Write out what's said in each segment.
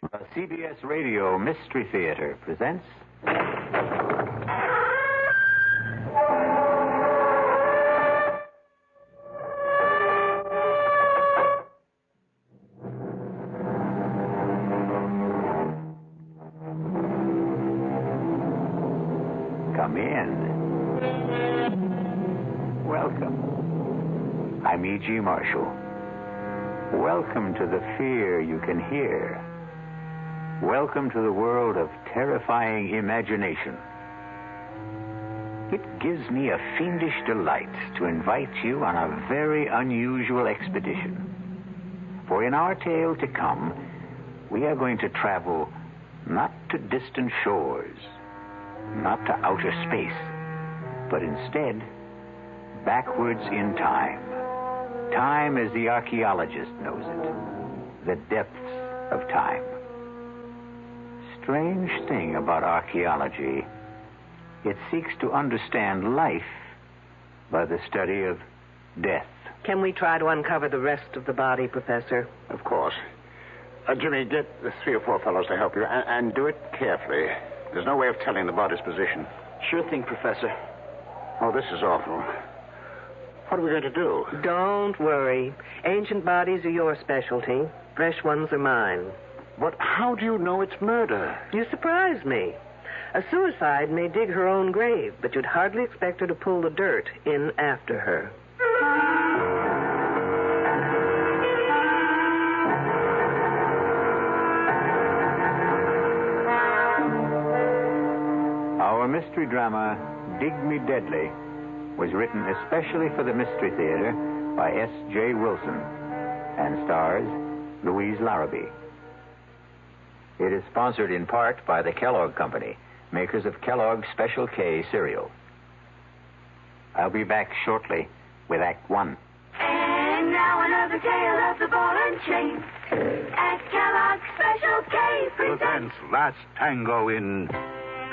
The CBS Radio Mystery Theater presents... Come in. Welcome. I'm E.G. Marshall. Welcome to the fear you can hear. Welcome to the world of terrifying imagination. It gives me a fiendish delight to invite you on a very unusual expedition. For in our tale to come, we are going to travel not to distant shores, not to outer space, but instead backwards in time. Time as the archaeologist knows it, the depths of time. Strange thing about archaeology, it seeks to understand life by the study of death. Can we try to uncover the rest of the body, Professor? Of course. Jimmy, get the 3 or 4 fellows to help you, and do it carefully. There's no way of telling the body's position. Sure thing, Professor. Oh, this is awful. What are we going to do? Don't worry. Ancient bodies are your specialty. Fresh ones are mine. But how do you know it's murder? You surprise me. A suicide may dig her own grave, but you'd hardly expect her to pull the dirt in after her. Our mystery drama, Dig Me Deadly, was written especially for the Mystery Theater by S.J. Wilson and stars Louise Larrabee. It is sponsored in part by the Kellogg Company, makers of Kellogg's Special K cereal. I'll be back shortly with Act 1. And now another tale of the ball and chain. At Kellogg's Special K presents Last Tango in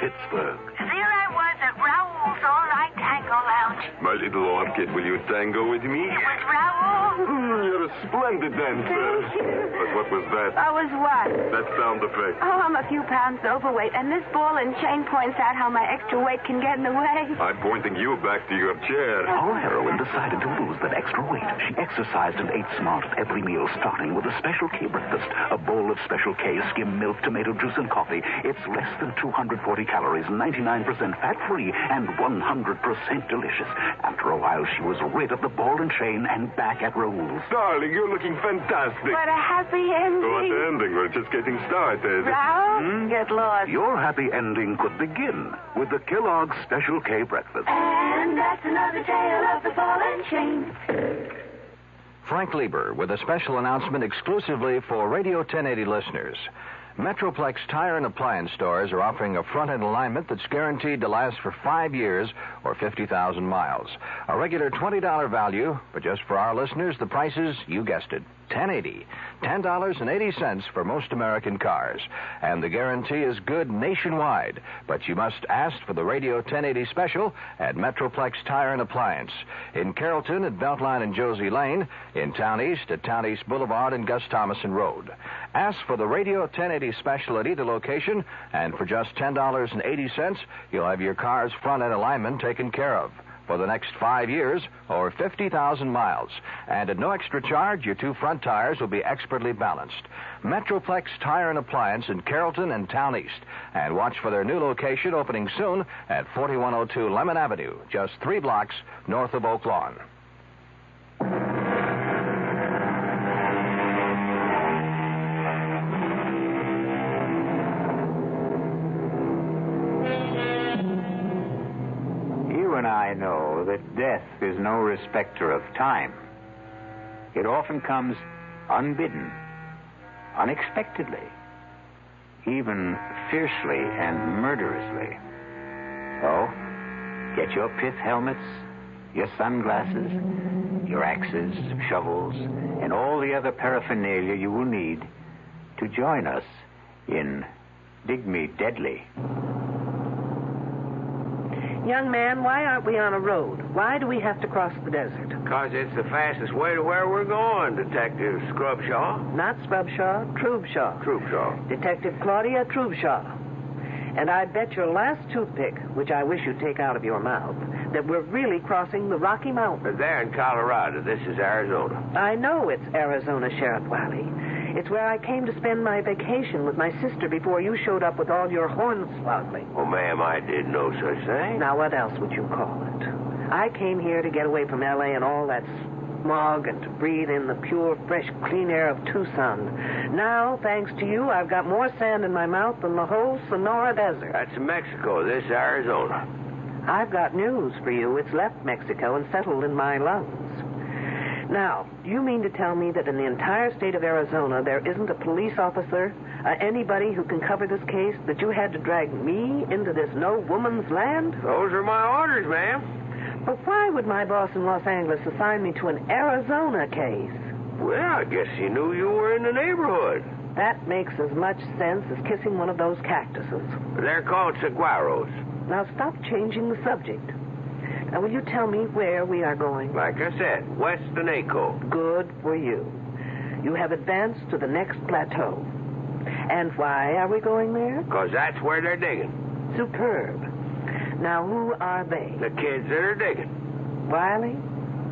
Pittsburgh. There I was at Raoul's All-Night Tango Lounge. My little orchid, will you tango with me? It was Raoul. You're a splendid dancer. But what was that? Was what? That sound effect. Oh, I'm a few pounds overweight, and this ball and chain points out how my extra weight can get in the way. I'm pointing you back to your chair. Our heroine decided to lose that extra weight. She exercised and ate smart at every meal, starting with a Special K breakfast. A bowl of Special K, skim milk, tomato juice, and coffee. It's less than 240 calories, 99% fat-free, and 100% delicious. After a while, she was rid of the ball and chain and back at Raoul's. Darling, you're looking fantastic. What a happy ending. What ending? We're just getting started. Raoul, get lost. Your happy ending could begin with the Kellogg's Special K breakfast. And that's another tale of the ball and chain. Frank Lieber with a special announcement exclusively for Radio 1080 listeners. Metroplex Tire and Appliance stores are offering a front-end alignment that's guaranteed to last for 5 years or 50,000 miles. A regular $20 value, but just for our listeners, the price is, you guessed it, $10.80. $10.80 for most American cars. And the guarantee is good nationwide. But you must ask for the Radio 1080 special at Metroplex Tire and Appliance. In Carrollton at Beltline and Josie Lane. In Town East at Town East Boulevard and Gus Thomason Road. Ask for the Radio 1080 special at either location, and for just $10.80, you'll have your car's front-end alignment taken care of for the next 5 years or 50,000 miles. And at no extra charge, your 2 front tires will be expertly balanced. Metroplex Tire and Appliance in Carrollton and Town East. And watch for their new location opening soon at 4102 Lemon Avenue, just 3 blocks north of Oak Lawn. I know that death is no respecter of time. It often comes unbidden, unexpectedly, even fiercely and murderously. So, get your pith helmets, your sunglasses, your axes, shovels, and all the other paraphernalia you will need to join us in Dig Me Deadly. Young man, why aren't we on a road? Why do we have to cross the desert? Because it's the fastest way to where we're going, Detective Scrubshaw. Not Scrubshaw, Trubshaw. Trubshaw. Detective Claudia Trubshaw. And I bet your last toothpick, which I wish you'd take out of your mouth, that we're really crossing the Rocky Mountains. They're in Colorado. This is Arizona. I know it's Arizona, Sheriff Wiley. It's where I came to spend my vacation with my sister before you showed up with all your hornswoggling. Oh, ma'am, I did no such thing. Now, what else would you call it? I came here to get away from L.A. and all that smog and to breathe in the pure, fresh, clean air of Tucson. Now, thanks to you, I've got more sand in my mouth than the whole Sonora Desert. That's Mexico. This is Arizona. I've got news for you. It's left Mexico and settled in my lungs. Now, you mean to tell me that in the entire state of Arizona there isn't a police officer, anybody who can cover this case, that you had to drag me into this no-woman's land? Those are my orders, ma'am. But why would my boss in Los Angeles assign me to an Arizona case? Well, I guess he knew you were in the neighborhood. That makes as much sense as kissing one of those cactuses. They're called saguaros. Now stop changing the subject. Now, will you tell me where we are going? Like I said, west of Naco. Good for you. You have advanced to the next plateau. And why are we going there? Because that's where they're digging. Superb. Now, who are they? The kids that are digging. Wiley,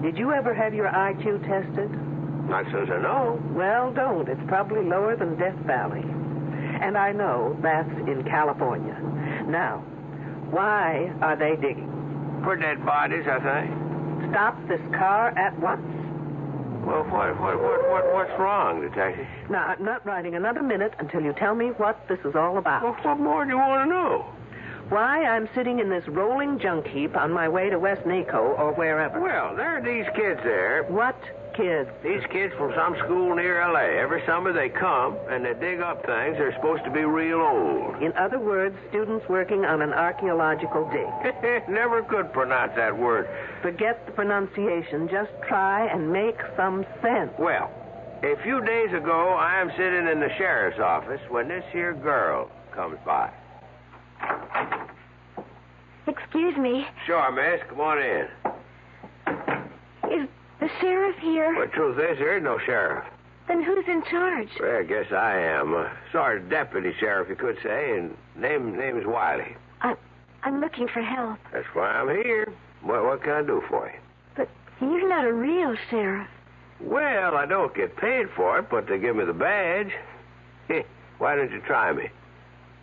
did you ever have your IQ tested? Not so as I know. Well, don't. It's probably lower than Death Valley. And I know that's in California. Now, why are they digging? For dead bodies, I think. Stop this car at once. Well, what's wrong, Detective? Now, I'm not riding another minute until you tell me what this is all about. Well, what more do you want to know? Why I'm sitting in this rolling junk heap on my way to West Naco or wherever. Well, there are these kids there. What kids? These kids from some school near L.A. Every summer they come and they dig up things. They're supposed to be real old. In other words, students working on an archaeological dig. Never could pronounce that word. Forget the pronunciation. Just try and make some sense. Well, a few days ago, I am sitting in the sheriff's office when this here girl comes by. Excuse me. Sure, miss. Come on in. Is the sheriff here? Well, the truth is, there is no sheriff. Then who's in charge? Well, I guess I am. Sergeant Deputy Sheriff, you could say, and name is Wiley. I'm looking for help. That's why I'm here. What can I do for you? But you're not a real sheriff. Well, I don't get paid for it, but they give me the badge. Why don't you try me?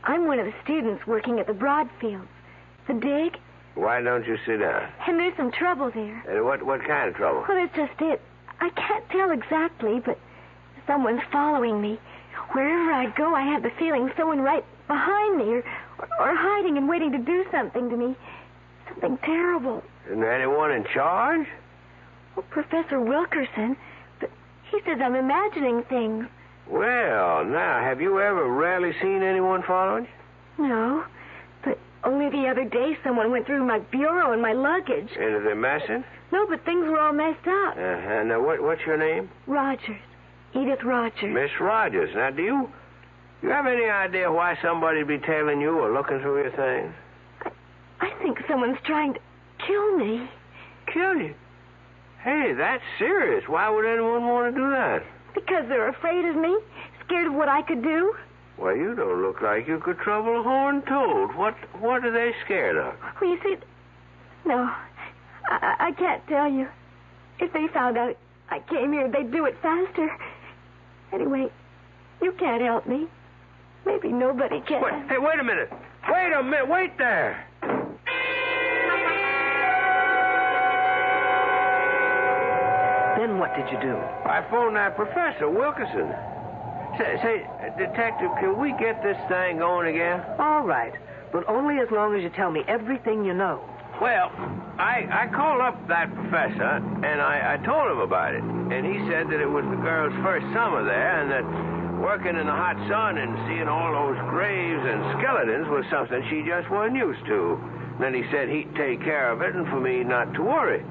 I'm one of the students working at the Broadfields. The dig. Why don't you sit down? And there's some trouble there. And what kind of trouble? Well, it's just it. I can't tell exactly, but someone's following me. Wherever I go, I have the feeling someone right behind me or hiding and waiting to do something to me. Something terrible. Isn't there anyone in charge? Well, Professor Wilkerson, but he says I'm imagining things. Well, now, have you ever really seen anyone following you? No, but only the other day someone went through my bureau and my luggage. And are they messing? No, but things were all messed up. Now, what's your name? Rogers. Edith Rogers. Miss Rogers. Now, do you have any idea why somebody'd be tailing you or looking through your things? I think someone's trying to kill me. Kill you? Hey, that's serious. Why would anyone want to do that? Because they're afraid of me, scared of what I could do. Well, you don't look like you could trouble a horned toad. What are they scared of? Well, you see, no, I can't tell you. If they found out I came here, they'd do it faster. Anyway, you can't help me. Maybe nobody can. Wait a minute. Wait there. Then what did you do? I phoned that Professor Wilkerson. Say, Detective, can we get this thing going again? All right, but only as long as you tell me everything you know. Well, I called up that professor, and I told him about it. And he said that it was the girl's first summer there, and that working in the hot sun and seeing all those graves and skeletons was something she just wasn't used to. Then he said he'd take care of it and for me not to worry.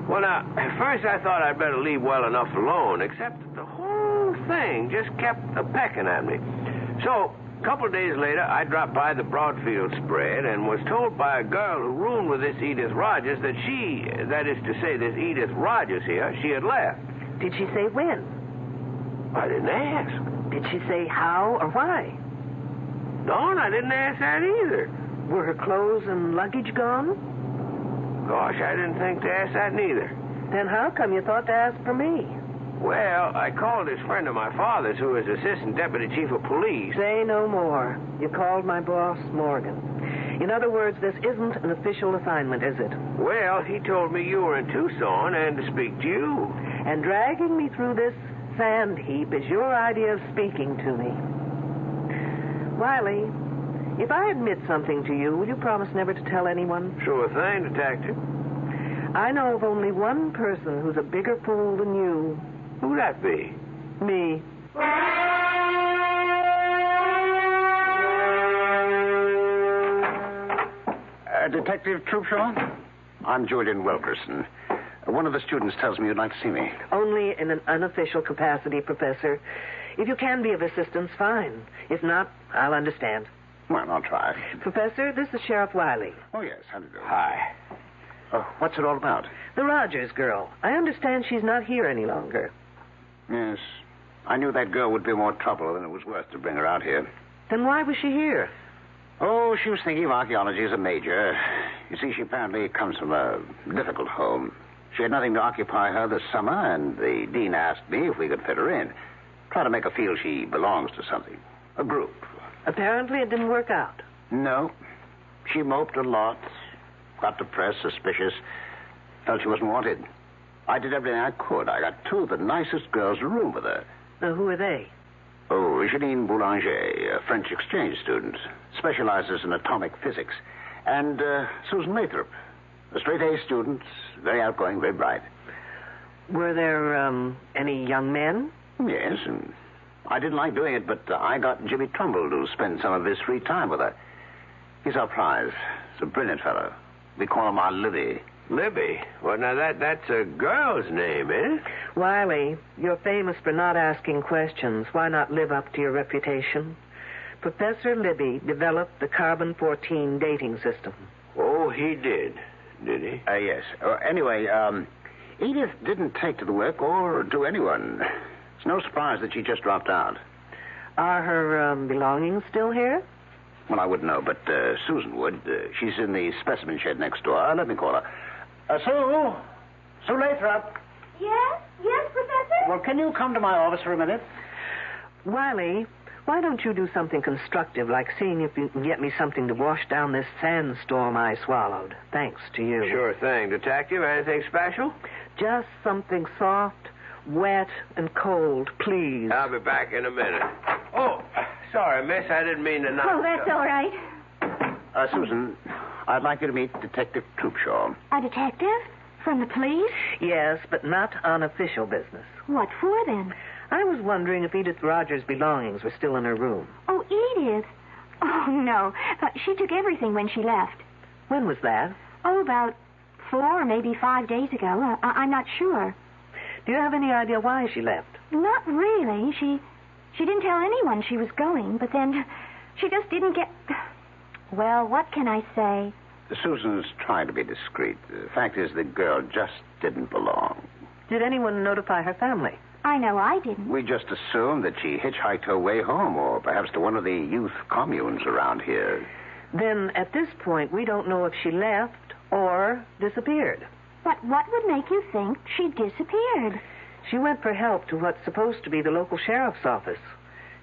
Well, now, at first I thought I'd better leave well enough alone, except that the whole thing just kept a-pecking at me. So A couple days later, I dropped by the Broadfield spread and was told by a girl who roomed with this Edith Rogers that this Edith Rogers here, she had left. Did she say when? I didn't ask. Did she say how or why? No, and I didn't ask that either. Were her clothes and luggage gone? Gosh, I didn't think to ask that neither. Then how come you thought to ask for me? Well, I called this friend of my father's who is Assistant Deputy Chief of Police. Say no more. You called my boss, Morgan. In other words, this isn't an official assignment, is it? Well, he told me you were in Tucson and to speak to you. And dragging me through this sand heap is your idea of speaking to me. Wiley, if I admit something to you, will you promise never to tell anyone? Sure thing, Detective. I know of only one person who's a bigger fool than you. Who'd that be? Me. Detective Troopshaw? I'm Julian Wilkerson. One of the students tells me you'd like to see me. Only in an unofficial capacity, Professor. If you can be of assistance, fine. If not, I'll understand. Well, I'll try. Professor, this is Sheriff Wiley. Oh, yes. How do you do? Hi. What's it all about? The Rogers girl. I understand she's not here any longer. Yes. I knew that girl would be more trouble than it was worth to bring her out here. Then why was she here? Oh, she was thinking of archaeology as a major. You see, she apparently comes from a difficult home. She had nothing to occupy her this summer, and the dean asked me if we could fit her in. Try to make her feel she belongs to something. A group. Apparently it didn't work out. No. She moped a lot. Got depressed, suspicious. Felt she wasn't wanted. I did everything I could. I got two of the nicest girls to room with her. Now, who are they? Oh, Janine Boulanger, a French exchange student. Specializes in atomic physics. And Susan Lathrop, a straight-A student. Very outgoing, very bright. Were there, any young men? Yes, and I didn't like doing it, but I got Jimmy Trumbull to spend some of his free time with her. He's our prize. He's a brilliant fellow. We call him our Libby. Libby? Well, now that's a girl's name, eh? Wiley, you're famous for not asking questions. Why not live up to your reputation? Professor Libby developed the carbon-14 dating system. Oh, he did he? Yes. Anyway, Edith didn't take to the work or to anyone. It's no surprise that she just dropped out. Are her belongings still here? Well, I wouldn't know, but Susan would. She's in the specimen shed next door. Let me call her. Sue Lathrop. Yes, Professor? Well, can you come to my office for a minute? Wiley, why don't you do something constructive, like seeing if you can get me something to wash down this sandstorm I swallowed, thanks to you. Sure thing. Detective, anything special? Just something soft, wet, and cold, please. I'll be back in a minute. Oh, sorry, miss. I didn't mean to knock. Oh, that's all right. Susan, I'd like you to meet Detective Troopshaw. A detective? From the police? Yes, but not on official business. What for, then? I was wondering if Edith Rogers' belongings were still in her room. Oh, Edith. Oh, no. She took everything when she left. When was that? Oh, about 4 or maybe 5 days ago. I'm not sure. Do you have any idea why she left? Not really. She didn't tell anyone she was going, but then she just didn't get... Well, what can I say? Susan's trying to be discreet. The fact is, the girl just didn't belong. Did anyone notify her family? I know I didn't. We just assumed that she hitchhiked her way home, or perhaps to one of the youth communes around here. Then, at this point, we don't know if she left or disappeared. But what would make you think she disappeared? She went for help to what's supposed to be the local sheriff's office.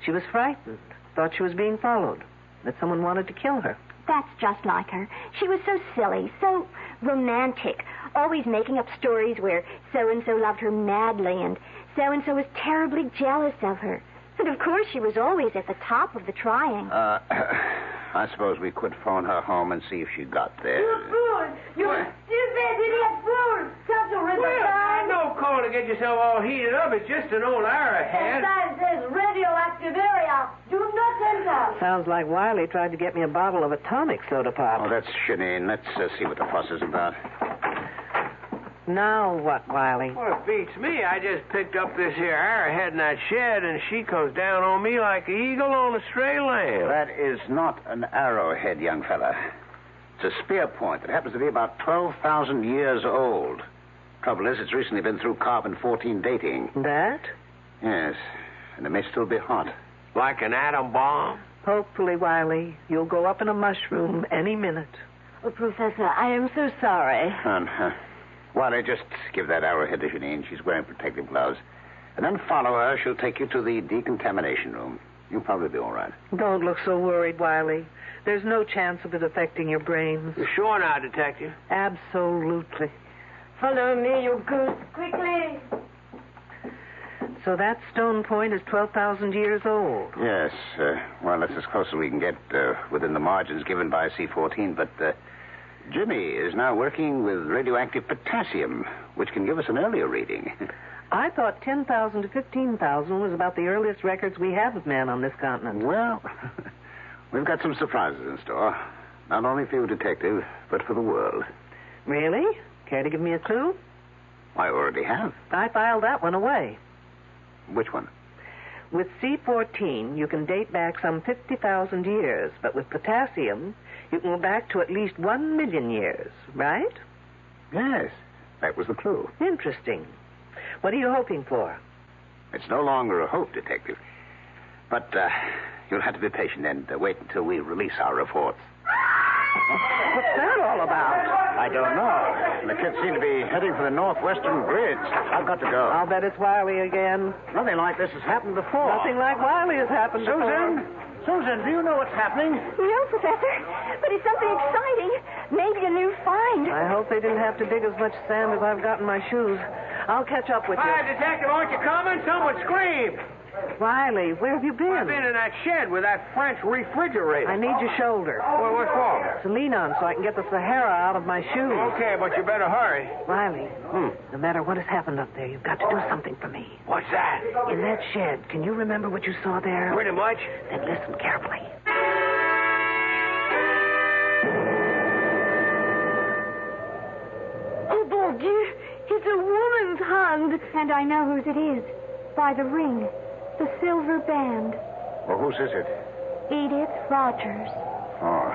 She was frightened, thought she was being followed, that someone wanted to kill her. That's just like her. She was so silly, so romantic, always making up stories where so-and-so loved her madly and so-and-so was terribly jealous of her. And, of course, she was always at the top of the triangle. I suppose we could phone her home and see if she got there. You fool! You stupid idiot fool! Such a Well, no call to get yourself all heated up. It's just an old arrowhead. That says radioactive area. Do not enter. Sounds like Wiley tried to get me a bottle of atomic soda pop. Oh, that's Janine. Let's see what the fuss is about. Now what, Wiley? Well, it beats me. I just picked up this here arrowhead in that shed, and she comes down on me like an eagle on a stray lamb. That is not an arrowhead, young fella. It's a spear point that happens to be about 12,000 years old. Trouble is, it's recently been through carbon-14 dating. That? Yes, and it may still be hot. Like an atom bomb? Hopefully, Wiley, you'll go up in a mushroom any minute. Oh, Professor, I am so sorry. Wally, just give that arrowhead to Janine. She's wearing protective gloves. And then follow her. She'll take you to the decontamination room. You'll probably be all right. Don't look so worried, Wiley. There's no chance of it affecting your brains. You're sure now, Detective? Absolutely. Follow me, you goose. Quickly. So that stone point is 12,000 years old. Yes. Well, that's as close as we can get within the margins given by C14. But Jimmy is now working with radioactive potassium, which can give us an earlier reading. I thought 10,000 to 15,000 was about the earliest records we have of man on this continent. Well, we've got some surprises in store. Not only for you, Detective, but for the world. Really? Care to give me a clue? I already have. I filed that one away. Which one? With C14, you can date back some 50,000 years, but with potassium, you can go back to at least 1 million years, right? Yes, that was the clue. Interesting. What are you hoping for? It's no longer a hope, Detective. But you'll have to be patient and wait until we release our reports. What's that all about? I don't know. The kids seem to be heading for the northwestern grids. I've got to go. I'll bet it's Wiley again. Nothing like this has happened before. Nothing like Wiley has happened before. Susan, do you know what's happening? No, Professor, but it's something exciting. Maybe a new find. I hope they didn't have to dig as much sand as I've got in my shoes. I'll catch up with you. Hi, Detective, aren't you coming? Someone screamed. Wiley, where have you been? I've been in that shed with that French refrigerator. I need your shoulder. Well, what for? To lean on so I can get the Sahara out of my shoes. Okay, but you better hurry. Wiley, no matter what has happened up there, you've got to do something for me. What's that? In that shed, can you remember what you saw there? Pretty much. Then listen carefully. Oh, bon Dieu, it's a woman's hand. And I know whose it is. By the ring. The silver band. Well, whose is it? Edith Rogers. Oh.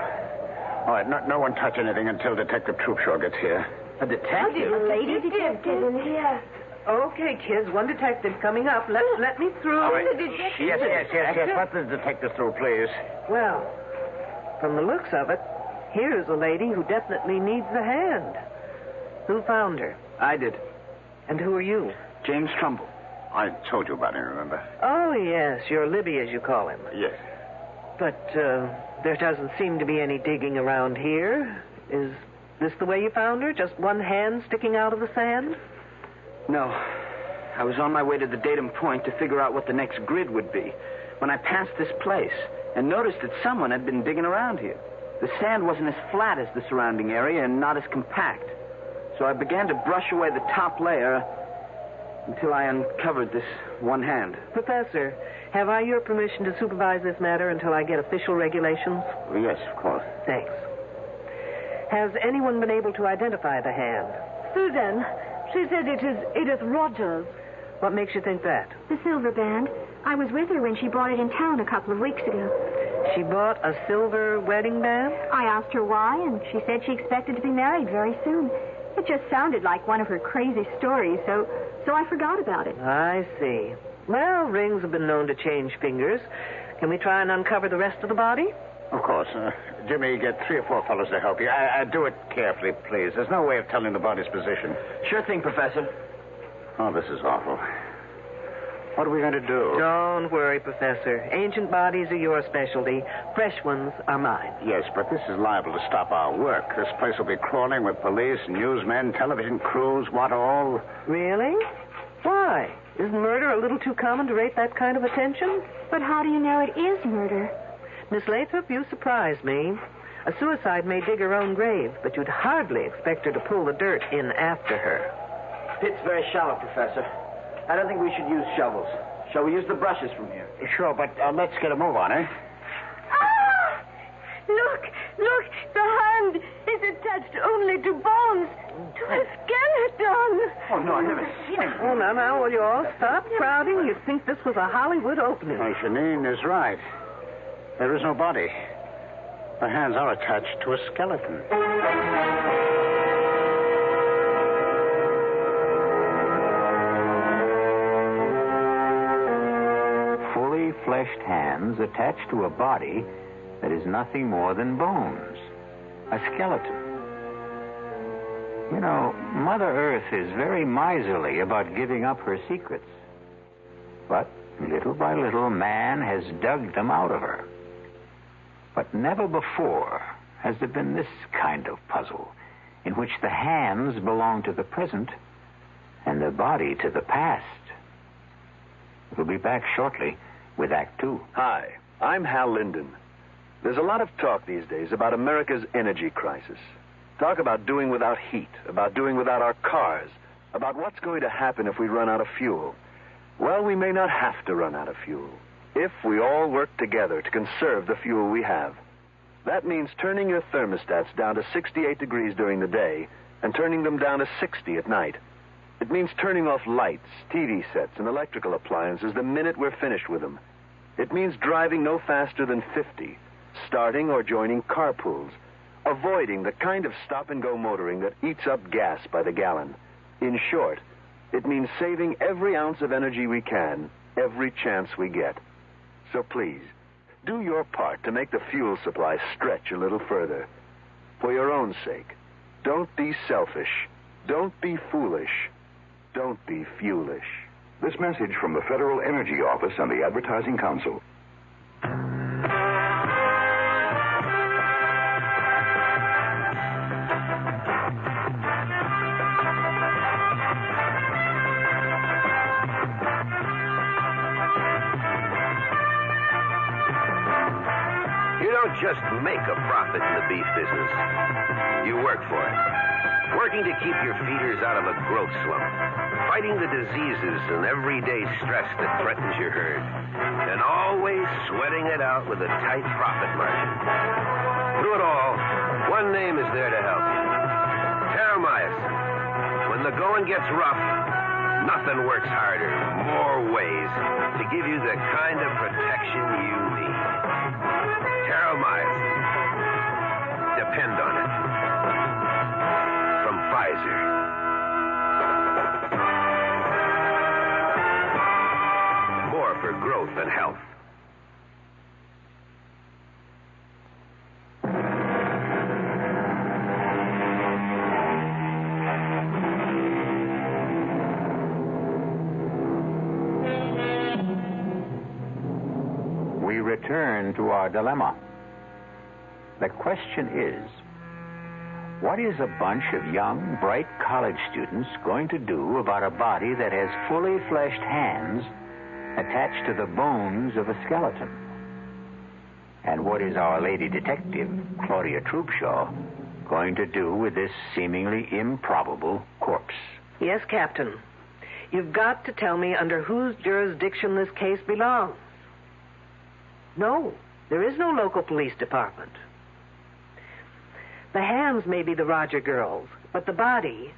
All right, no one touch anything until Detective Troopshaw gets here. A detective? A lady detective in here. Okay, kids, one detective coming up. Let me through. All right. Yes. Let the detective through, please. Well, from the looks of it, here's a lady who definitely needs a hand. Who found her? I did. And who are you? James Trumbull. I told you about him, remember? Oh, yes, you're Libby, as you call him. Yes. But there doesn't seem to be any digging around here. Is this the way you found her? Just one hand sticking out of the sand? No. I was on my way to the datum point to figure out what the next grid would be when I passed this place and noticed that someone had been digging around here. The sand wasn't as flat as the surrounding area and not as compact. So I began to brush away the top layer until I uncovered this one hand. Professor, have I your permission to supervise this matter until I get official regulations? Well, yes, of course. Thanks. Has anyone been able to identify the hand? Susan, she said it is Edith Rogers. What makes you think that? The silver band. I was with her when she bought it in town a couple of weeks ago. She bought a silver wedding band? I asked her why, and she said she expected to be married very soon. It just sounded like one of her crazy stories, so I forgot about it. I see. Well, rings have been known to change fingers. Can we try and uncover the rest of the body? Of course. Jimmy, get 3 or 4 fellows to help you. Do it carefully, please. There's no way of telling the body's position. Sure thing, Professor. Oh, this is awful. What are we going to do? Don't worry, Professor. Ancient bodies are your specialty. Fresh ones are mine. Yes, but this is liable to stop our work. This place will be crawling with police, newsmen, television crews, what all. Really? Why? Isn't murder a little too common to rate that kind of attention? But how do you know it is murder? Miss Lathrop, you surprise me. A suicide may dig her own grave, but you'd hardly expect her to pull the dirt in after her. Pit's very shallow, Professor. I don't think we should use shovels. Shall we use the brushes from here? Sure, but let's get a move on, eh? Ah! Look, the hand is attached only to bones, to a skeleton. Oh, no, I've never seen it. Oh, now, will you all stop crowding? You'd think this was a Hollywood opening. Oh, Janine is right. There is no body. The hands are attached to a skeleton. Fully fleshed hands attached to a body that is nothing more than bones, a skeleton. You know, Mother Earth is very miserly about giving up her secrets. But little by little, man has dug them out of her. But never before has there been this kind of puzzle, in which the hands belong to the present and the body to the past. We'll be back shortly with Act Two. Hi, I'm Hal Linden. There's a lot of talk these days about America's energy crisis. Talk about doing without heat, about doing without our cars, about what's going to happen if we run out of fuel. Well, we may not have to run out of fuel if we all work together to conserve the fuel we have. That means turning your thermostats down to 68 degrees during the day and turning them down to 60 at night. It means turning off lights, TV sets, and electrical appliances the minute we're finished with them. It means driving no faster than 50, starting or joining carpools, avoiding the kind of stop-and-go motoring that eats up gas by the gallon. In short, it means saving every ounce of energy we can, every chance we get. So please, do your part to make the fuel supply stretch a little further. For your own sake, don't be selfish. Don't be foolish. Don't be fuelish. This message from the Federal Energy Office and the Advertising Council. You don't just make a profit in the beef business. You work for it. Working to keep your feeders out of a growth slump. Fighting the diseases and everyday stress that threatens your herd. And always sweating it out with a tight profit margin. Through it all, one name is there to help you. Terramycin. When the going gets rough, nothing works harder, more ways, to give you the kind of protection you need. Terramycin. Depend on it. From Pfizer. More for growth and health. We return to our dilemma. The question is, what is a bunch of young, bright college students going to do about a body that has fully fleshed hands attached to the bones of a skeleton? And what is our lady detective, Claudia Troopshaw, going to do with this seemingly improbable corpse? Yes, Captain. You've got to tell me under whose jurisdiction this case belongs. No, there is no local police department. The hands may be the Roger girls, but the body,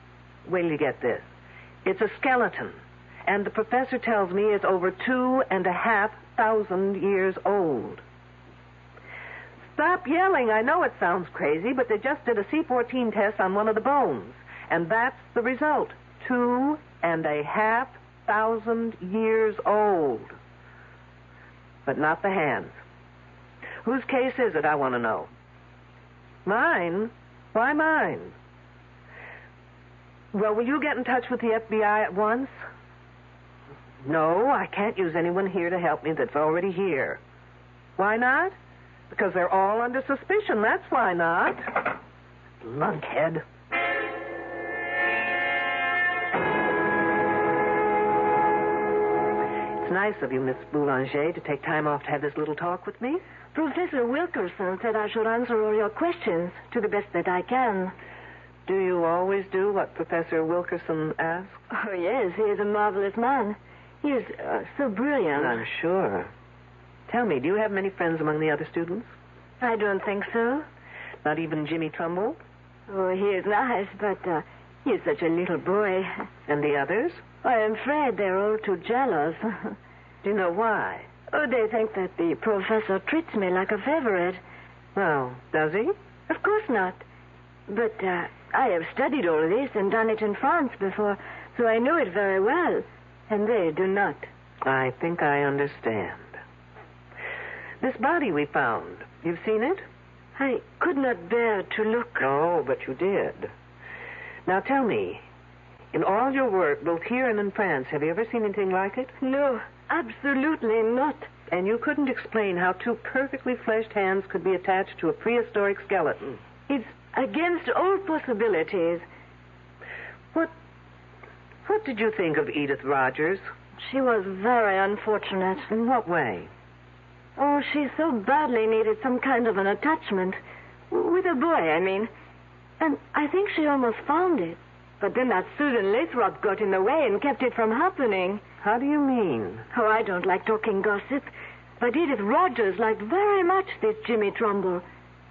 wait till you get this, it's a skeleton, and the professor tells me it's over 2,500 years old. Stop yelling. I know it sounds crazy, but they just did a C14 test on one of the bones, and that's the result. 2,500 years old. But not the hands. Whose case is it, I want to know? Mine? Why mine? Well, will you get in touch with the FBI at once? No, I can't use anyone here to help me that's already here. Why not? Because they're all under suspicion, that's why not. Lunkhead. It's nice of you, Miss Boulanger, to take time off to have this little talk with me. Professor Wilkerson said I should answer all your questions to the best that I can. Do you always do what Professor Wilkerson asks? Oh, yes, he is a marvelous man. He is so brilliant. I'm sure. Tell me, do you have many friends among the other students? I don't think so. Not even Jimmy Trumbull? Oh, he is nice, but he is such a little boy. And the others? I am afraid they're all too jealous. Do you know why? Oh, they think that the professor treats me like a favorite. Well, does he? Of course not. But I have studied all this and done it in France before, so I know it very well. And they do not. I think I understand. This body we found, you've seen it? I could not bear to look. Oh, but you did. Now tell me, in all your work, both here and in France, have you ever seen anything like it? No, absolutely not. And you couldn't explain how two perfectly fleshed hands could be attached to a prehistoric skeleton? It's against all possibilities. What did you think of Edith Rogers? She was very unfortunate. In what way? Oh, she so badly needed some kind of an attachment. With a boy, I mean. And I think she almost found it. But then that Susan Lathrop got in the way and kept it from happening. How do you mean? Oh, I don't like talking gossip. But Edith Rogers liked very much this Jimmy Trumbull.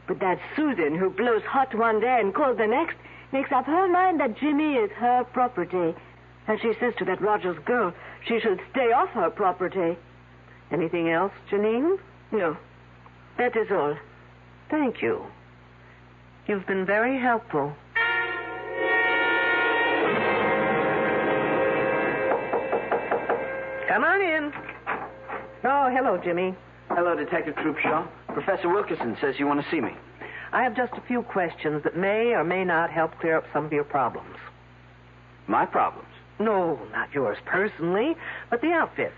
But that Susan, who blows hot one day and cold the next, makes up her mind that Jimmy is her property. And she says to that Rogers girl she should stay off her property. Anything else, Janine? No. That is all. Thank you. You've been very helpful. Come on in. Oh, hello, Jimmy. Hello, Detective Troopshaw. Professor Wilkerson says you want to see me. I have just a few questions that may or may not help clear up some of your problems. My problems? No, not yours personally, but the outfit.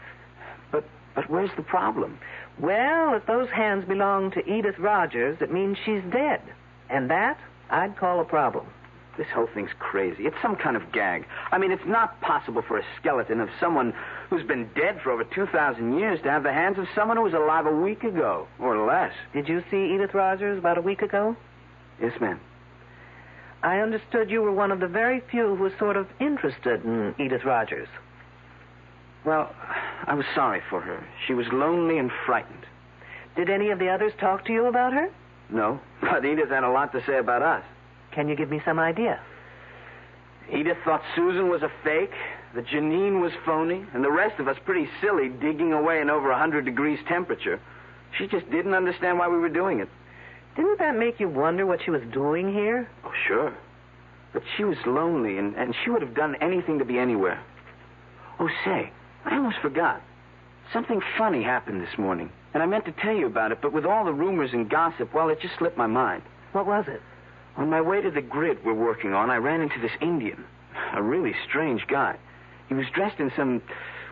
But where's the problem? Well, if those hands belong to Edith Rogers, it means she's dead. And that, I'd call a problem. This whole thing's crazy. It's some kind of gag. I mean, it's not possible for a skeleton of someone who's been dead for over 2,000 years to have the hands of someone who was alive a week ago, or less. Did you see Edith Rogers about a week ago? Yes, ma'am. I understood you were one of the very few who was sort of interested in Edith Rogers. Well, I was sorry for her. She was lonely and frightened. Did any of the others talk to you about her? No, but Edith had a lot to say about us. Can you give me some idea? Edith thought Susan was a fake, that Janine was phony, and the rest of us pretty silly digging away in over 100 degrees temperature. She just didn't understand why we were doing it. Didn't that make you wonder what she was doing here? Oh, sure. But she was lonely, and she would have done anything to be anywhere. Oh, say, I almost forgot. Something funny happened this morning, and I meant to tell you about it, but with all the rumors and gossip, well, it just slipped my mind. What was it? On my way to the grid we're working on, I ran into this Indian, a really strange guy. He was dressed in some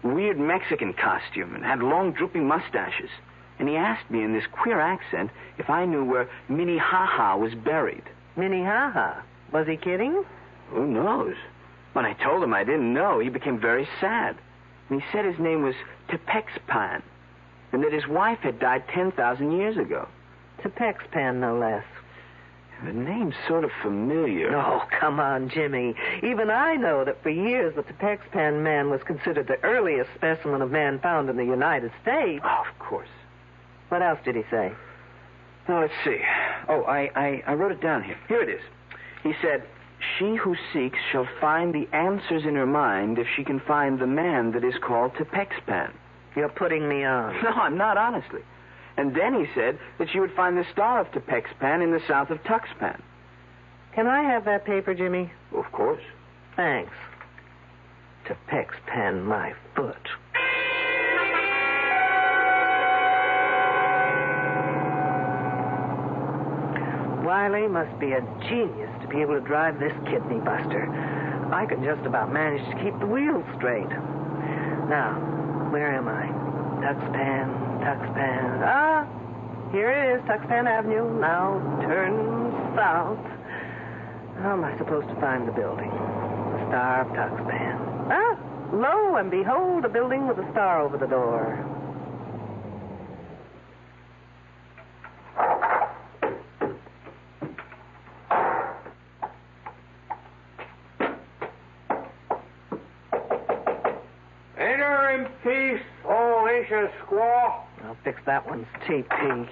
weird Mexican costume and had long, drooping mustaches. And he asked me in this queer accent if I knew where Minnehaha was buried. Minnehaha? Was he kidding? Who knows? When I told him I didn't know, he became very sad. And he said his name was Tepexpan, and that his wife had died 10,000 years ago. Tepexpan, no less. The name's sort of familiar. Oh, come on, Jimmy. Even I know that for years the Tepexpan man was considered the earliest specimen of man found in the United States. Oh, of course. What else did he say? Now, let's see. Oh, I wrote it down here. Here it is. He said, "She who seeks shall find the answers in her mind if she can find the man that is called Tepexpan." You're putting me on. No, I'm not, honestly. And then he said that she would find the star of Tepexpan in the south of Tuxpan. Can I have that paper, Jimmy? Of course. Thanks. Tepexpan, my foot. Wiley must be a genius to be able to drive this kidney buster. I can just about manage to keep the wheels straight. Now, where am I? Tuxpan. Ah, here it is, Tuxpan Avenue. Now turn south. How am I supposed to find the building? The Star of Tuxpan. Ah, lo and behold, a building with a star over the door. Enter in peace, all ancient squaw. I'll fix that one's TP.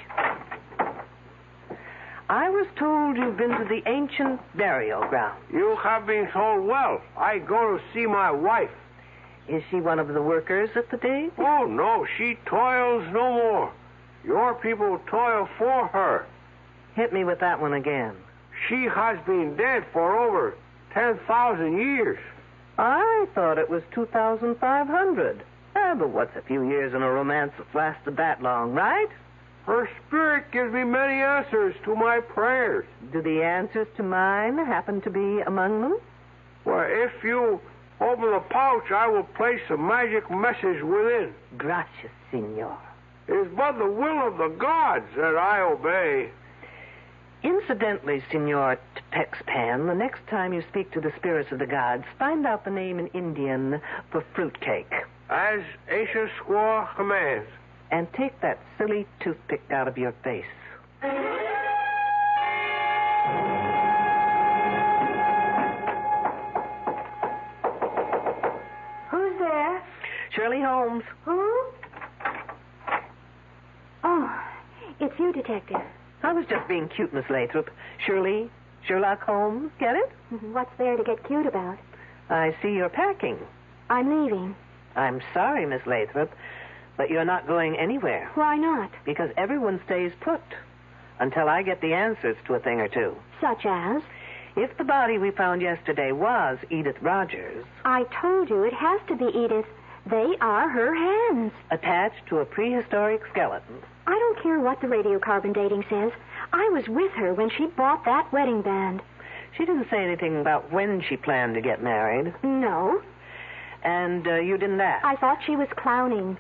I was told you've been to the ancient burial ground. You have been told well. I go to see my wife. Is she one of the workers at the dig? Oh, no, she toils no more. Your people toil for her. Hit me with that one again. She has been dead for over 10,000 years. I thought it was 2,500. But what's a few years in a romance that's lasted that long, right? Her spirit gives me many answers to my prayers. Do the answers to mine happen to be among them? Well, if you open the pouch, I will place a magic message within. Gracias, senor. It is but the will of the gods that I obey. Incidentally, Senor Texpan, the next time you speak to the spirits of the gods, find out the name in Indian for fruitcake. As ancient squaw commands. And take that silly toothpick out of your face. Who's there? Shirley Holmes. Who? Oh, it's you, Detective. I was just being cute, Miss Lathrop. Shirley, Sherlock Holmes, get it? What's there to get cute about? I see you're packing. I'm leaving. I'm sorry, Miss Lathrop, but you're not going anywhere. Why not? Because everyone stays put until I get the answers to a thing or two. Such as? If the body we found yesterday was Edith Rogers... I told you it has to be Edith. They are her hands. Attached to a prehistoric skeleton. I don't care what the radiocarbon dating says. I was with her when she bought that wedding band. She didn't say anything about when she planned to get married. No. And you didn't ask? I thought she was clowning.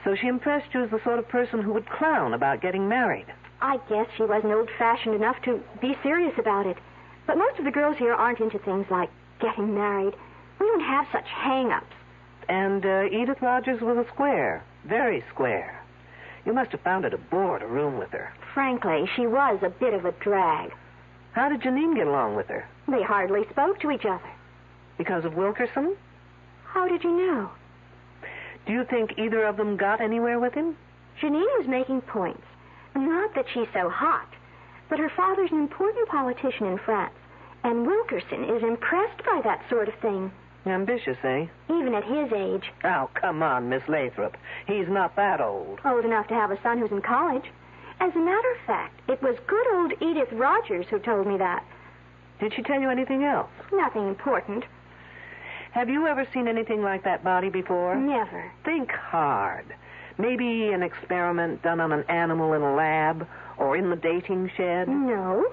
So she impressed you as the sort of person who would clown about getting married? I guess she wasn't old-fashioned enough to be serious about it. But most of the girls here aren't into things like getting married. We don't have such hang-ups. And Edith Rogers was a square. Very square. You must have found it a bore to room with her. Frankly, she was a bit of a drag. How did Janine get along with her? They hardly spoke to each other. Because of Wilkerson? How did you know? Do you think either of them got anywhere with him? Janine was making points. Not that she's so hot, but her father's an important politician in France, and Wilkerson is impressed by that sort of thing. Ambitious, eh? Even at his age. Oh, come on, Miss Lathrop. He's not that old. Old enough to have a son who's in college. As a matter of fact, it was good old Edith Rogers who told me that. Did she tell you anything else? Nothing important. Have you ever seen anything like that body before? Never. Think hard. Maybe an experiment done on an animal in a lab or in the dating shed? No.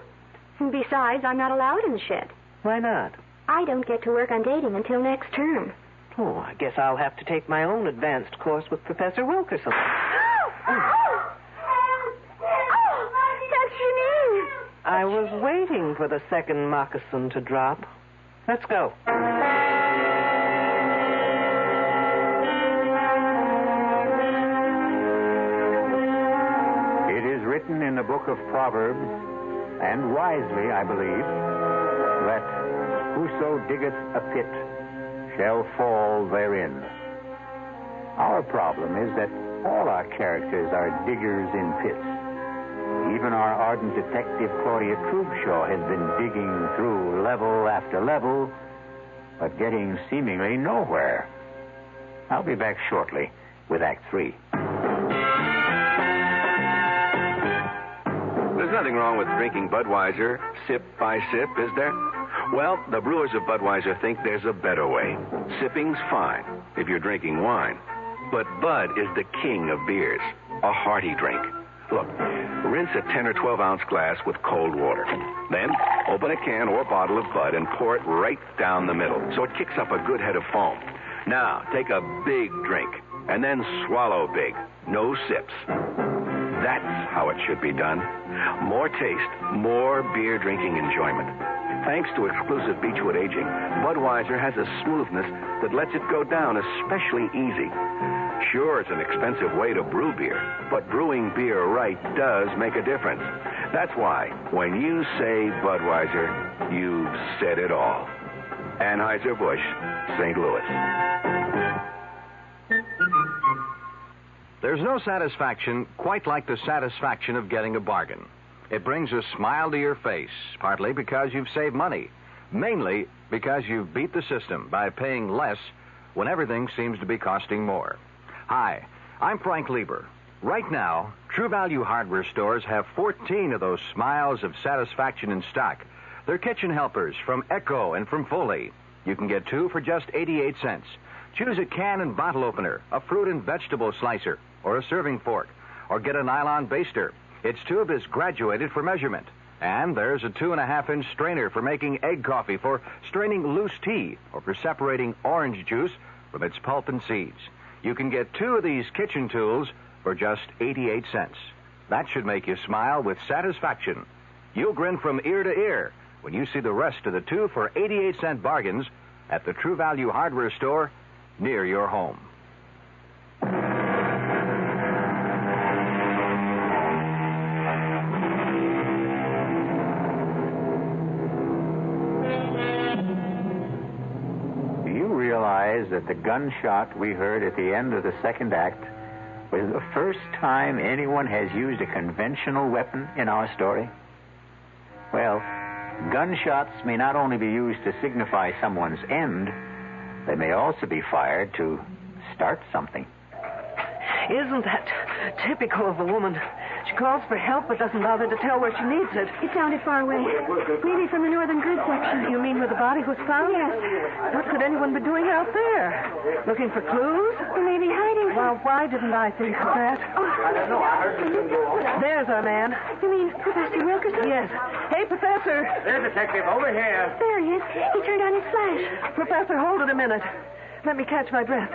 Besides, I'm not allowed in the shed. Why not? I don't get to work on dating until next term. Oh, I guess I'll have to take my own advanced course with Professor Wilkerson. That's Janine. I was waiting for the second moccasin to drop. Let's go. It is written in the book of Proverbs, and wisely, I believe, that whoso diggeth a pit shall fall therein. Our problem is that all our characters are diggers in pits. Even our ardent detective Claudia Trubshaw has been digging through level after level, but getting seemingly nowhere. I'll be back shortly with Act 3. There's nothing wrong with drinking Budweiser sip by sip, is there? Well, the brewers of Budweiser think there's a better way. Sipping's fine if you're drinking wine. But Bud is the king of beers, a hearty drink. Look, rinse a 10 or 12-ounce glass with cold water. Then open a can or bottle of Bud and pour it right down the middle so it kicks up a good head of foam. Now, take a big drink and then swallow big. No sips. That's how it should be done. More taste, more beer drinking enjoyment. Thanks to exclusive Beechwood aging, Budweiser has a smoothness that lets it go down especially easy. Sure, it's an expensive way to brew beer, but brewing beer right does make a difference. That's why, when you say Budweiser, you've said it all. Anheuser-Busch, St. Louis. There's no satisfaction quite like the satisfaction of getting a bargain. It brings a smile to your face, partly because you've saved money, mainly because you've beat the system by paying less when everything seems to be costing more. Hi, I'm Frank Lieber. Right now, True Value hardware stores have 14 of those smiles of satisfaction in stock. They're kitchen helpers from Echo and from Foley. You can get 2 for just 88 cents. Choose a can and bottle opener, a fruit and vegetable slicer, or a serving fork, or get a nylon baster. Its tube is graduated for measurement. And there's a 2.5-inch strainer for making egg coffee, for straining loose tea, or for separating orange juice from its pulp and seeds. You can get 2 of these kitchen tools for just 88 cents. That should make you smile with satisfaction. You'll grin from ear to ear when you see the rest of the 2 for 88-cent bargains at the True Value hardware store near your home. Do you realize that the gunshot we heard at the end of the second act was the first time anyone has used a conventional weapon in our story? Well, gunshots may not only be used to signify someone's end, they may also be fired to start something. Isn't that typical of a woman? She calls for help but doesn't bother to tell where she needs it. It sounded far away. Maybe from the northern grid section. You mean where the body was found? Yes. What could anyone be doing out there? Looking for clues? Or maybe hiding. Well, why didn't I think of that? I don't know. There's our man. You mean Professor Wilkerson? Yes. Hey, Professor. There, Detective, over here. There he is. He turned on his flash. Professor, hold it a minute. Let me catch my breath.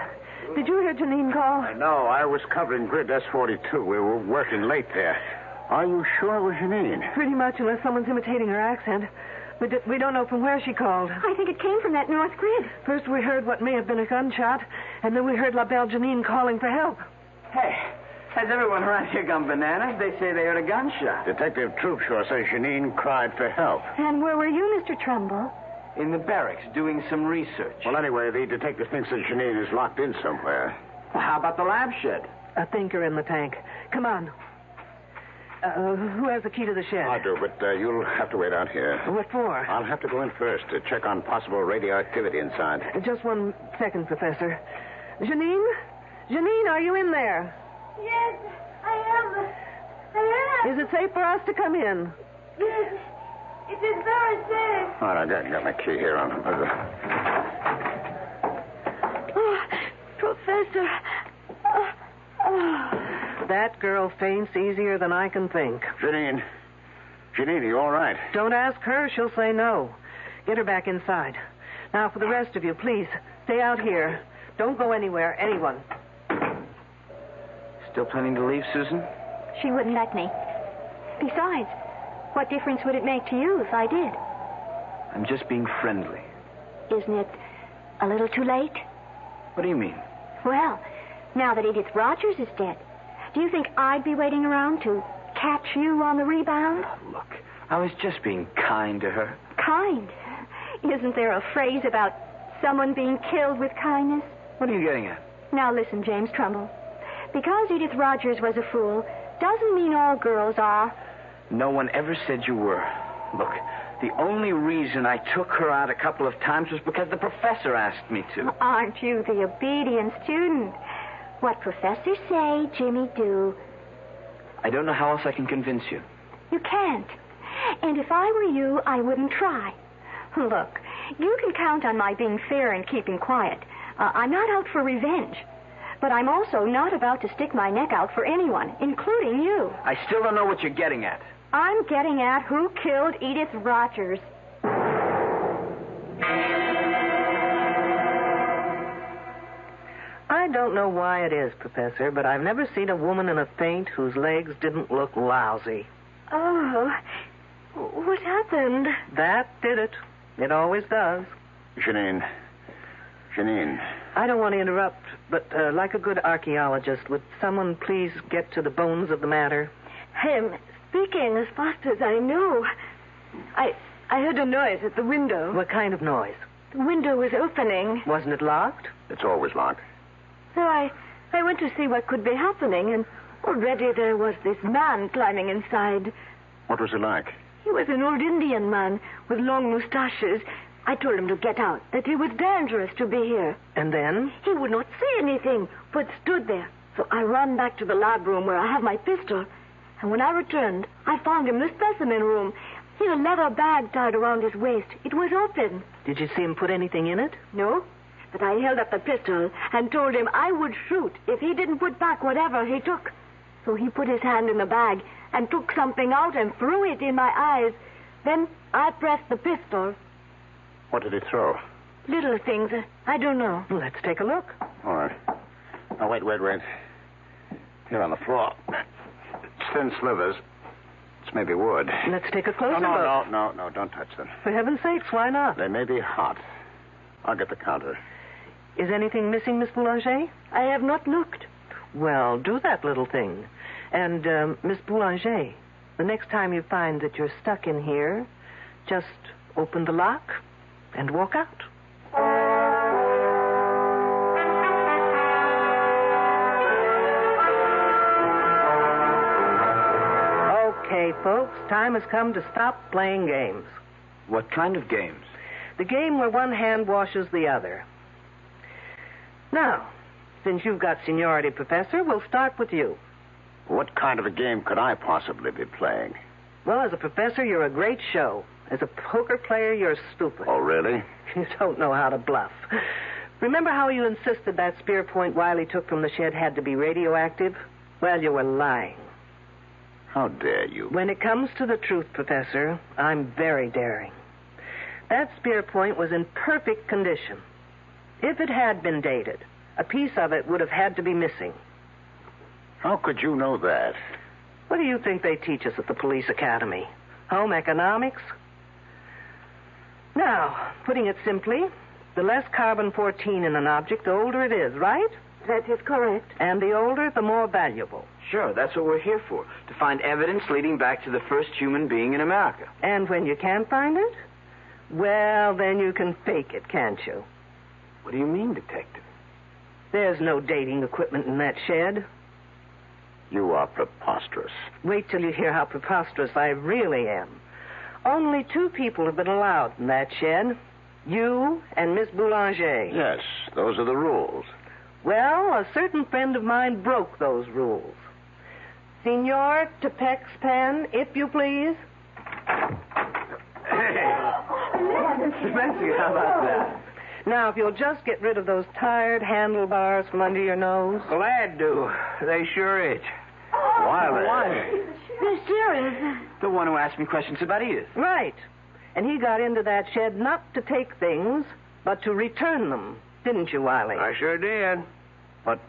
Did you hear Janine call? No, I was covering grid S42. We were working late there. Are you sure it was Janine? Pretty much, unless someone's imitating her accent. We don't know from where she called. I think it came from that north grid. First we heard what may have been a gunshot, and then we heard La Belle Janine calling for help. Hey, has everyone around here gone bananas? They say they heard a gunshot. Detective Troopshaw says Janine cried for help. And where were you, Mr. Trumbull? In the barracks, doing some research. Well, anyway, the detective thinks that Janine is locked in somewhere. Well, how about the lab shed? A thinker in the tank. Come on. Who has the key to the shed? I do, but you'll have to wait out here. What for? I'll have to go in first to check on possible radioactivity inside. Just 1 second, Professor. Janine? Janine, are you in there? Yes, I am. Is it safe for us to come in? Yes, it is very safe. All right, I got my key here on. Oh, Professor. That girl faints easier than I can think. Janine, are you all right? Don't ask her. She'll say no. Get her back inside. Now, for the rest of you, please, stay out here. Don't go anywhere, anyone. Still planning to leave, Susan? She wouldn't let me. Besides, what difference would it make to you if I did? I'm just being friendly. Isn't it a little too late? What do you mean? Well, now that Edith Rogers is dead, do you think I'd be waiting around to catch you on the rebound? Look, I was just being kind to her. Kind? Isn't there a phrase about someone being killed with kindness? What are you getting at? Now listen, James Trumbull. Because Edith Rogers was a fool doesn't mean all girls are. No one ever said you were. Look, the only reason I took her out a couple of times was because the professor asked me to. Aren't you the obedient student? What professors say, Jimmy do. I don't know how else I can convince you. You can't. And if I were you, I wouldn't try. Look, you can count on my being fair and keeping quiet. I'm not out for revenge. But I'm also not about to stick my neck out for anyone, including you. I still don't know what you're getting at. I'm getting at who killed Edith Rogers. I don't know why it is, Professor, but I've never seen a woman in a faint whose legs didn't look lousy. Oh, what happened? That did it. It always does. Janine. I don't want to interrupt, but like a good archaeologist, would someone please get to the bones of the matter? I'm speaking as fast as I know. I heard a noise at the window. What kind of noise? The window was opening. Wasn't it locked? It's always locked. So I went to see what could be happening, and already there was this man climbing inside. What was he like? He was an old Indian man with long mustaches. I told him to get out, that it was dangerous to be here. And then? He would not say anything, but stood there. So I ran back to the lab room where I have my pistol. And when I returned, I found him in the specimen room. He had a leather bag tied around his waist. It was open. Did you see him put anything in it? No, but I held up the pistol and told him I would shoot if he didn't put back whatever he took. So he put his hand in the bag and took something out and threw it in my eyes. Then I pressed the pistol. What did he throw? Little things. I don't know. Let's take a look. All right. Now, wait. Here on the floor. It's thin slivers. It's maybe wood. Let's take a closer look. No, don't touch them. For heaven's sakes, why not? They may be hot. I'll get the counter. Is anything missing, Miss Boulanger? I have not looked. Well, do that little thing. And, Miss Boulanger, the next time you find that you're stuck in here, just open the lock and walk out. Okay, folks, time has come to stop playing games. What kind of games? The game where one hand washes the other. Now, since you've got seniority, Professor, we'll start with you. What kind of a game could I possibly be playing? Well, as a professor, you're a great show. As a poker player, you're stupid. Oh, really? You don't know how to bluff. Remember how you insisted that spear point Wiley took from the shed had to be radioactive? Well, you were lying. How dare you? When it comes to the truth, Professor, I'm very daring. That spear point was in perfect condition. If it had been dated, a piece of it would have had to be missing. How could you know that? What do you think they teach us at the police academy? Home economics? Now, putting it simply, the less carbon-14 in an object, the older it is, right? That is correct. And the older, the more valuable. Sure, that's what we're here for, to find evidence leading back to the first human being in America. And when you can't find it? Well, then you can fake it, can't you? What do you mean, detective? There's no dating equipment in that shed. You are preposterous. Wait till you hear how preposterous I really am. Only 2 people have been allowed in that shed. You and Miss Boulanger. Yes, those are the rules. Well, a certain friend of mine broke those rules. Senor Tepex's pen, if you please. Fancy, how about that? Now, if you'll just get rid of those tired handlebars from under your nose. Glad to. They sure itch. Wiley. Mysterious. The one who asked me questions about Edith. Right. And he got into that shed not to take things, but to return them. Didn't you, Wiley? I sure did. But,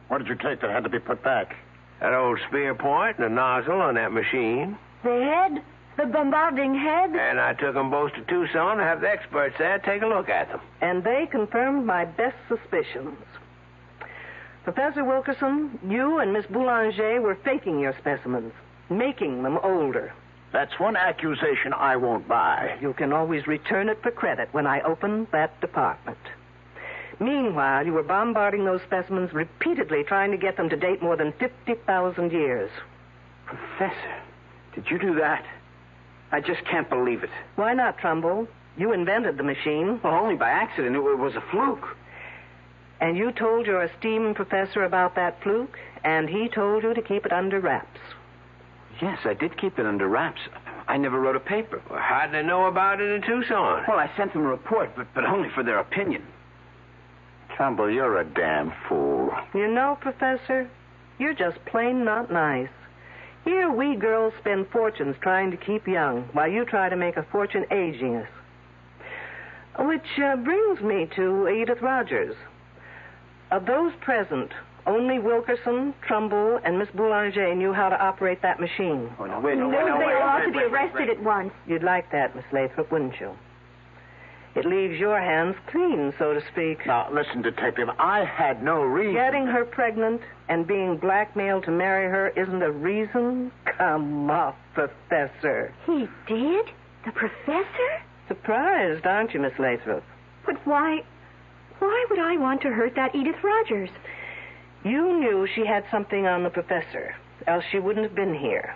what did you take that had to be put back? That old spear point and the nozzle on that machine. The head? The bombarding head? And I took them both to Tucson to have the experts there take a look at them. And they confirmed my best suspicions. Professor Wilkerson, you and Miss Boulanger were faking your specimens, making them older. That's one accusation I won't buy. You can always return it for credit when I open that department. Meanwhile, you were bombarding those specimens repeatedly, trying to get them to date more than 50,000 years. Professor, did you do that? I just can't believe it. Why not, Trumbull? You invented the machine. Well, only by accident. It was a fluke. And you told your esteemed professor about that fluke, and he told you to keep it under wraps. Yes, I did keep it under wraps. I never wrote a paper. Well, how'd they know about it in Tucson? Well, I sent them a report, but only for their opinion. Trumbull, you're a damn fool. You know, Professor, you're just plain not nice. Here we girls spend fortunes trying to keep young, while you try to make a fortune aging us. Which brings me to Edith Rogers. Of those present, only Wilkerson, Trumbull, and Miss Boulanger knew how to operate that machine. Oh, no, wait, No, they ought to be arrested at once. You'd like that, Miss Lathrop, wouldn't you? It leaves your hands clean, so to speak. Now, listen, Detective, I had no reason. Getting her pregnant and being blackmailed to marry her isn't a reason? Come off, Professor. He did? The professor? Surprised, aren't you, Miss Lathrop? But why would I want to hurt that Edith Rogers? You knew she had something on the professor, else she wouldn't have been here.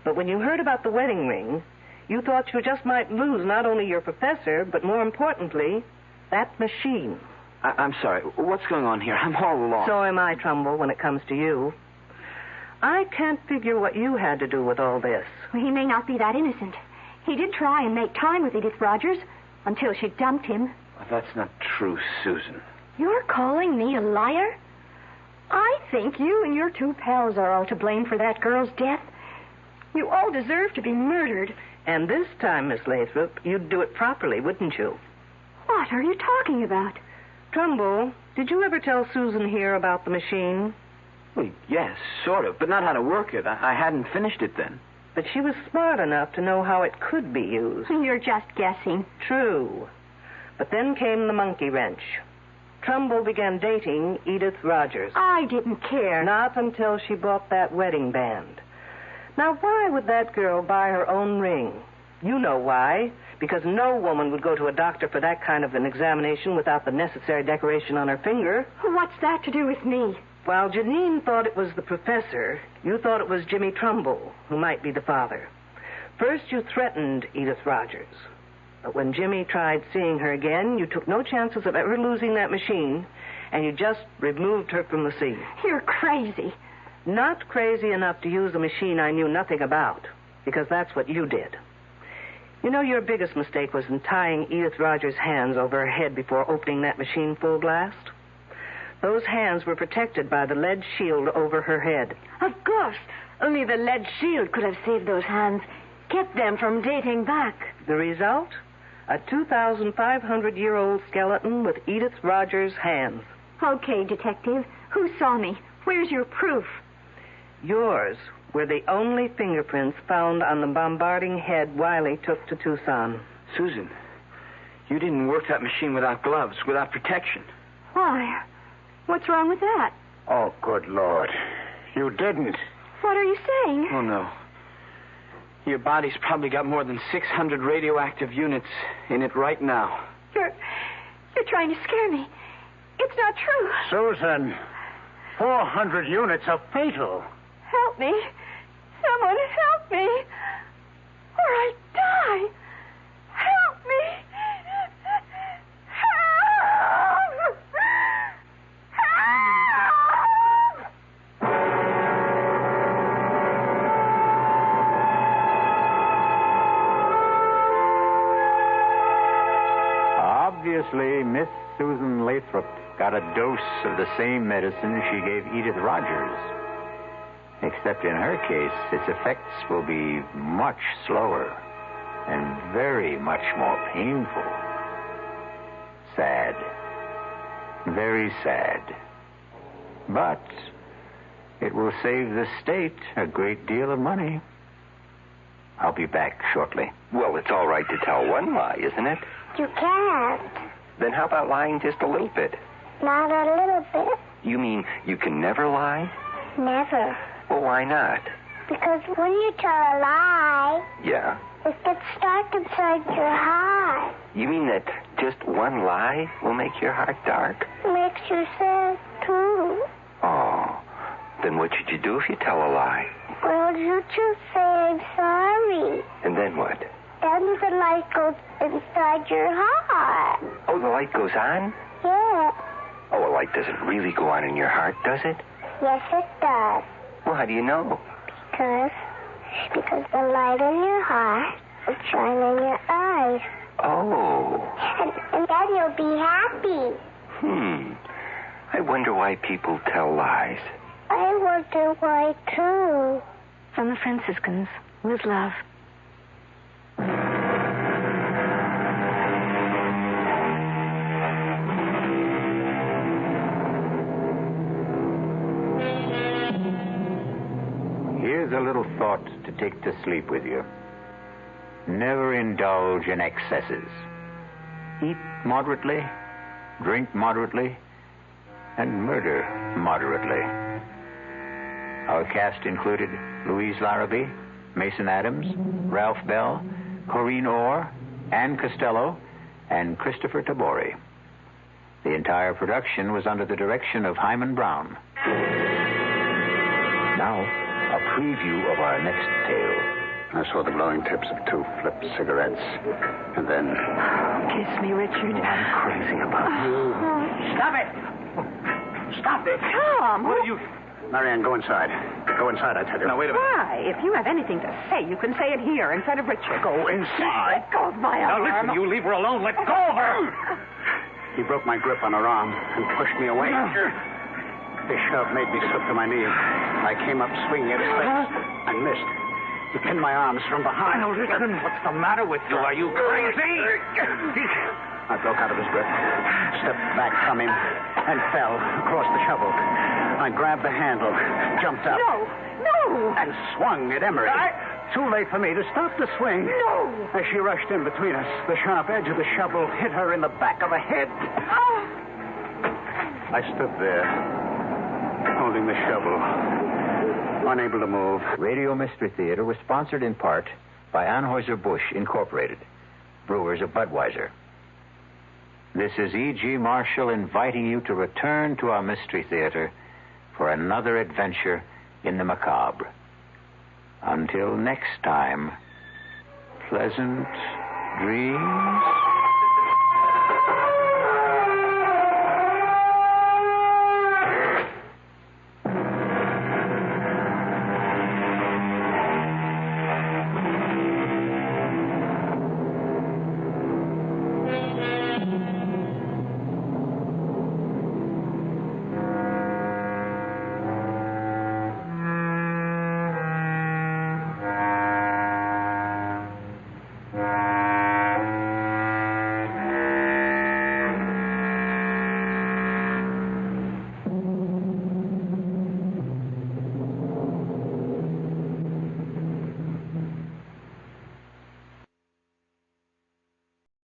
But when you heard about the wedding ring, you thought you just might lose not only your professor, but more importantly, that machine. I'm sorry. What's going on here? I'm all lost. So am I, Trumbull, when it comes to you. I can't figure what you had to do with all this. Well, he may not be that innocent. He did try and make time with Edith Rogers until she dumped him. Well, that's not true, Susan. You're calling me a liar? I think you and your two pals are all to blame for that girl's death. You all deserve to be murdered. And this time, Miss Lathrop, you'd do it properly, wouldn't you? What are you talking about? Trumbull, did you ever tell Susan here about the machine? Well, yes, sort of, but not how to work it. I hadn't finished it then. But she was smart enough to know how it could be used. You're just guessing. True. But then came the monkey wrench. Trumbull began dating Edith Rogers. I didn't care. Not until she bought that wedding band. Now, why would that girl buy her own ring? You know why. Because no woman would go to a doctor for that kind of an examination without the necessary decoration on her finger. What's that to do with me? While Janine thought it was the professor, you thought it was Jimmy Trumbull, who might be the father. First, you threatened Edith Rogers. But when Jimmy tried seeing her again, you took no chances of ever losing that machine, and you just removed her from the scene. You're crazy. Not crazy enough to use a machine I knew nothing about, because that's what you did. You know, your biggest mistake was in tying Edith Rogers' hands over her head before opening that machine full blast. Those hands were protected by the lead shield over her head. Of course. Only the lead shield could have saved those hands, kept them from dating back. The result? A 2,500-year-old skeleton with Edith Rogers' hands. Okay, Detective. Who saw me? Where's your proof? Yours were the only fingerprints found on the bombarding head Wiley took to Tucson. Susan, you didn't work that machine without gloves, without protection. Why? What's wrong with that? Oh, good Lord. You didn't. What are you saying? Oh, no. Your body's probably got more than 600 radioactive units in it right now. You're trying to scare me. It's not true. Susan, 400 units are fatal. Help me. Someone help me. Or I die. Help me. Help. Obviously, Miss Susan Lathrop got a dose of the same medicine she gave Edith Rogers. Except in her case, its effects will be much slower and very much more painful. Sad. Very sad. But it will save the state a great deal of money. I'll be back shortly. Well, it's all right to tell one lie, isn't it? You can't. Then how about lying just a little bit? Not a little bit. You mean you can never lie? Never. Well, why not? Because when you tell a lie, Yeah? it gets dark inside your heart. You mean that just one lie will make your heart dark? It makes you sad, too. Oh, then what should you do if you tell a lie? Well, you just say I'm sorry. And then what? Then the light goes inside your heart. Oh, the light goes on? Yeah. Oh, a light doesn't really go on in your heart, does it? Yes, it does. Well, how do you know? Because the light in your heart will shine in your eyes. Oh. And then you'll be happy. I wonder why people tell lies. I wonder why, too. From the Franciscans, with love. Here's a little thought to take to sleep with you. Never indulge in excesses. Eat moderately, drink moderately, and murder moderately. Our cast included Louise Larrabee, Mason Adams, Ralph Bell, Corrine Orr, Ann Costello, and Christopher Tabori. The entire production was under the direction of Hyman Brown. Now, a preview of our next tale. I saw the glowing tips of 2 flipped cigarettes. And then... Kiss me, Richard. I'm crazy about you. Stop it! Stop it! Tom! What are you... Marianne, go inside. Go inside, I tell you. Now, wait a minute. Why? If you have anything to say, you can say it here in front of Richard. Go inside. Let go of my arm. Now, listen, you leave her alone. Let go of her. He broke my grip on her arm and pushed me away. His shove made me slip to my knees. I came up swinging at his face and missed. He pinned my arms from behind. Now, listen. What's the matter with you? Are you crazy? I broke out of his grip, stepped back from him, and fell across the shovel. I grabbed the handle, jumped up. No! And swung at Emery. Too late for me to stop the swing. No! As she rushed in between us, the sharp edge of the shovel hit her in the back of the head. Oh! I stood there, holding the shovel, unable to move. Radio Mystery Theater was sponsored in part by Anheuser-Busch Incorporated, brewers of Budweiser. This is E.G. Marshall inviting you to return to our Mystery Theater for another adventure in the macabre. Until next time, pleasant dreams.